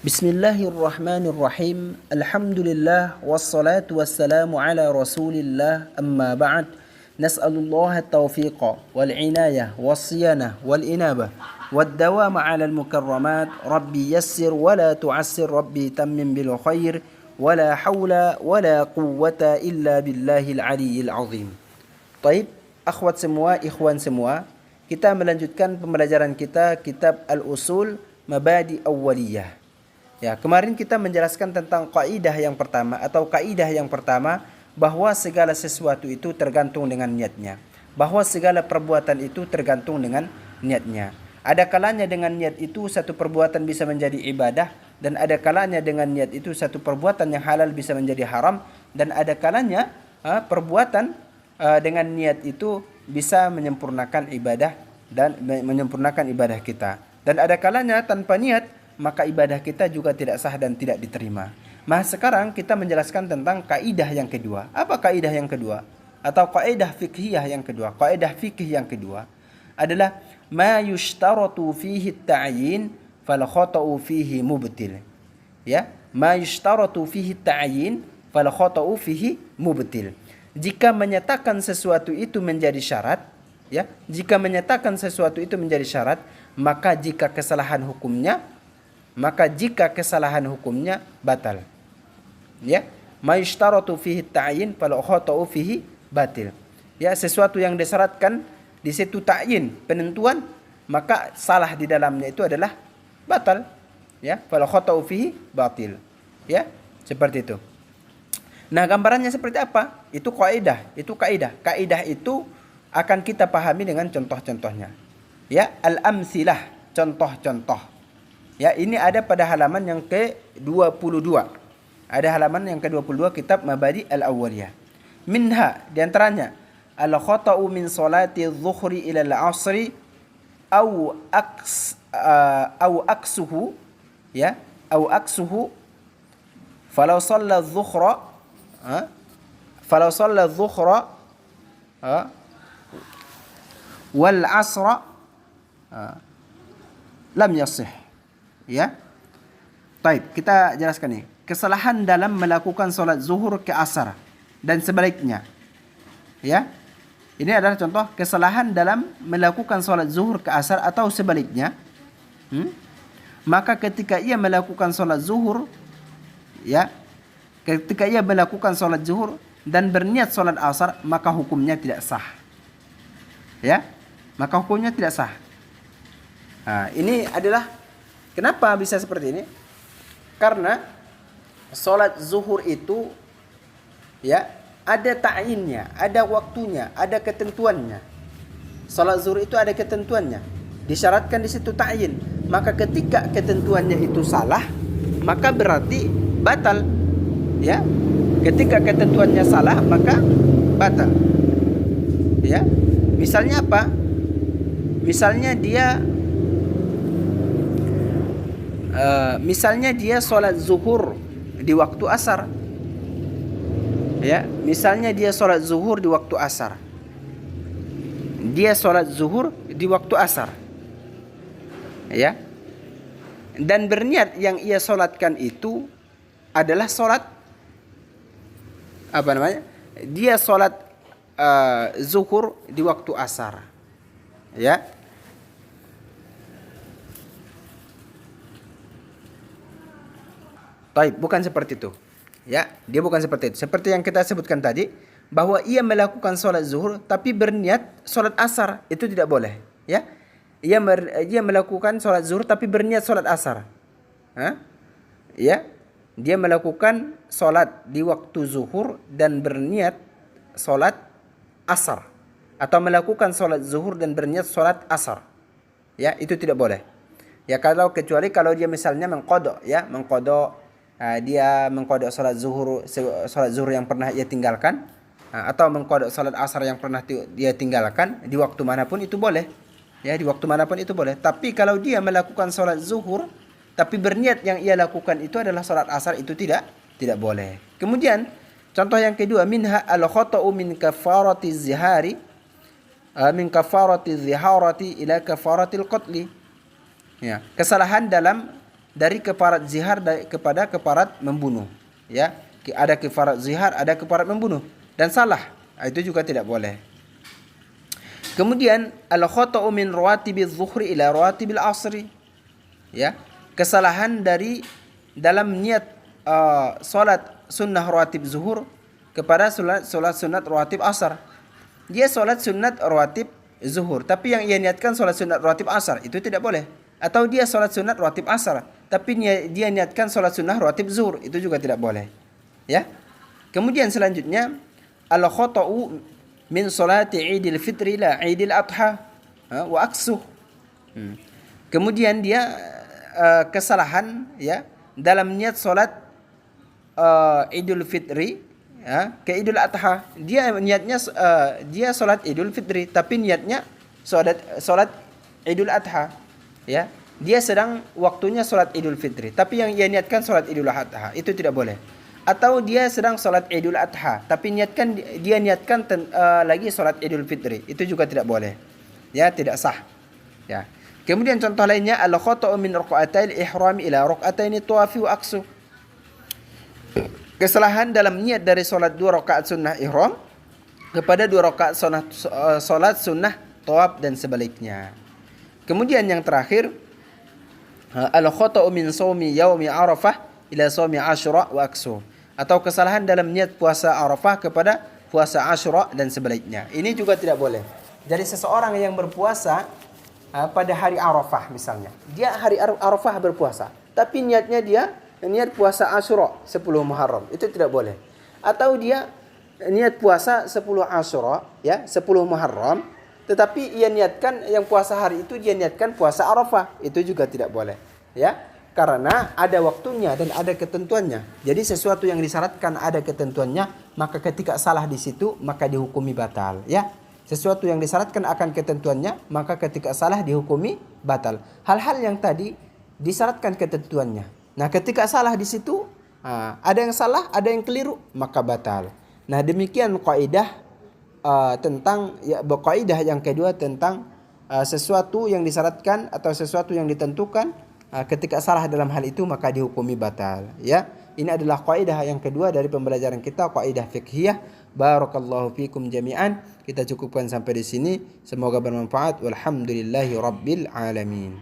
Bismillahirrahmanirrahim. Alhamdulillah wassalatu wassalamu ala Rasulillah. Amma ba'd. Nas'alullah at-tawfiqa wal inayah was-siyanah wal inabah wad-dawama 'ala al-mukarramat. Rabbi yassir wa la tu'assir, Rabbi tammim bil khair wa la hawla wa la quwwata illa billahil aliyyil azim. Baik, akhwat semua, ikhwan semua, kita melanjutkan pembelajaran kita kitab Al-Usul Mabadi Awwaliyah. Ya, kemarin kita menjelaskan tentang kaidah yang pertama atau kaidah yang pertama bahwa segala sesuatu itu tergantung dengan niatnya. Bahwa segala perbuatan itu tergantung dengan niatnya. Ada kalanya dengan niat itu satu perbuatan bisa menjadi ibadah, dan ada kalanya dengan niat itu satu perbuatan yang halal bisa menjadi haram, dan ada kalanya perbuatan dengan niat itu bisa menyempurnakan ibadah dan menyempurnakan ibadah kita. Dan ada kalanya tanpa niat maka ibadah kita juga tidak sah dan tidak diterima. Nah, sekarang kita menjelaskan tentang kaidah yang kedua. Apa kaidah yang kedua? Atau kaidah fiqhiyah yang kedua. Kaidah fikih yang kedua adalah ma yushtaratu fihi at-ta'yin fal khata'u fihi mubtil. Ya, ma yushtaratu fihi at-ta'yin fal khata'u fihi mubtil. Jika menyatakan sesuatu itu menjadi syarat, ya, jika menyatakan sesuatu itu menjadi syarat, maka jika kesalahan hukumnya batal. Ya, ma yushtaratu fihi ta'yin fal khata'u fihi batil. Ya, sesuatu yang disyaratkan di situ ta'yin, penentuan, maka salah di dalamnya itu adalah batal. Ya, fal khata'u fihi batil. Ya, seperti itu. Nah, gambarannya seperti apa? Itu kaidah, itu kaidah. Kaidah itu akan kita pahami dengan contoh-contohnya. Ya, al-amsilah, contoh-contoh. Ya, ini ada pada halaman yang ke-22. Ada halaman yang ke-22 kitab Mabadi al-Awwaliyah. Minha, di antaranya, al-khata'u min salati adh-dhuhri ila al-'asri aw aksuhu, ya, aw aksuhu falau shalla adh-dhuhra wal 'asra lam yasih. Ya. Baik, kita jelaskan ini. Kesalahan dalam melakukan solat zuhur ke asar dan sebaliknya. Ya. Ini adalah contoh kesalahan dalam melakukan solat zuhur ke asar atau sebaliknya. Maka ketika ia melakukan solat zuhur, ya, ketika ia melakukan solat zuhur dan berniat solat asar, maka hukumnya tidak sah. Ya, maka hukumnya tidak sah. Nah, ini adalah kenapa bisa seperti ini? Karena solat zuhur itu, ya, ada ta'yinnya, ada waktunya, ada ketentuannya. Solat zuhur itu ada ketentuannya, disyaratkan di situ ta'yin. Maka ketika ketentuannya itu salah, maka berarti batal. Ya, ketika ketentuannya salah maka batal. Ya, misalnya apa? Misalnya dia sholat zuhur di waktu asar. Ya, misalnya dia sholat zuhur di waktu asar. Dia sholat zuhur di waktu asar. Ya, dan berniat yang ia sholatkan itu adalah sholat apa namanya? Dia sholat zuhur di waktu asar. Ya. Baik, bukan seperti itu. Ya, dia bukan seperti itu. Seperti yang kita sebutkan tadi, bahwa ia melakukan sholat zuhur tapi berniat sholat asar, itu tidak boleh. Ya, ia melakukan sholat zuhur tapi berniat sholat asar. Ya, dia melakukan sholat di waktu zuhur dan berniat sholat asar, atau melakukan sholat zuhur dan berniat sholat asar. Ya, itu tidak boleh. Ya, kecuali kalau dia misalnya mengqadha, ya, mengqadha, dia mengqadha sholat zuhur yang pernah ia tinggalkan, atau mengqadha sholat asar yang pernah dia tinggalkan, di waktu manapun itu boleh. Ya, di waktu manapun itu boleh. Tapi kalau dia melakukan sholat zuhur tapi berniat yang ia lakukan itu adalah sholat asar, itu tidak boleh. Kemudian contoh yang kedua, minha al-khata'u min kafarati zihari min kafarati ziharati ila kafaratil qatli. Ya, kesalahan dalam dari keparat zihar kepada keparat membunuh. Ya, ada keparat zihar, ada keparat membunuh dan salah. Itu juga tidak boleh. Kemudian al-khata'u min rawatibiz zuhri ila rawatibil asri. Ya, kesalahan dari dalam niat solat sunnah rawatib zuhur kepada solat sunat rawatib asar. Dia solat sunat rawatib zuhur, tapi yang ia niatkan solat sunat rawatib asar, itu tidak boleh. Atau dia solat sunat rawatib asar, tapi dia niatkan solat sunnah rawatib zuhur, itu juga tidak boleh. Ya. Kemudian selanjutnya al-khata'u min salati Idul Fitri la Idul Adha wa aksuh. Kemudian dia kesalahan ya dalam niat solat Idul Fitri ya, ke Idul Adha. Dia niatnya dia solat Idul Fitri, tapi niatnya solat Idul Adha. Ya, dia sedang waktunya solat Idul Fitri, tapi yang ia niatkan solat Idul Adha, itu tidak boleh. Atau dia sedang solat Idul Adha, tapi dia niatkan lagi solat Idul Fitri, itu juga tidak boleh. Ya, tidak sah. Ya. Kemudian contoh lainnya al-khata'u min raq'atil ihram ila raq'ataini tawafi wa aksu. Kesalahan dalam niat dari solat 2 rakaat sunnah ihram kepada 2 rakaat solat sunnah tawaf dan sebaliknya. Kemudian yang terakhir al-khata'u min shaumi yaumi Arafah ila shaumi Asyura wa aksu. Atau kesalahan dalam niat puasa Arafah kepada puasa Asyura dan sebaliknya. Ini juga tidak boleh. Jadi seseorang yang berpuasa pada hari Arafah misalnya, dia hari Arafah berpuasa, tapi niatnya dia niat puasa Asyura 10 Muharram, itu tidak boleh. Atau dia niat puasa 10 Asyura ya, 10 Muharram, tetapi ia niatkan yang puasa hari itu dia niatkan puasa Arafah, itu juga tidak boleh. Ya, karena ada waktunya dan ada ketentuannya. Jadi sesuatu yang disyaratkan ada ketentuannya, maka ketika salah di situ maka dihukumi batal, ya. Sesuatu yang disyaratkan akan ketentuannya, maka ketika salah dihukumi batal. Hal-hal yang tadi disyaratkan ketentuannya. Nah, ketika salah di situ, ada yang salah, ada yang keliru, maka batal. Nah, demikian kaidah tentang kaidah yang kedua tentang sesuatu yang disyaratkan atau sesuatu yang ditentukan, ketika salah dalam hal itu maka dihukumi batal. Ya, ini adalah kaidah yang kedua dari pembelajaran kita, kaidah fiqhiyah. Barakallahu fikum jami'an. Kita cukupkan sampai di sini. Semoga bermanfaat. Walhamdulillahi rabbil alamin.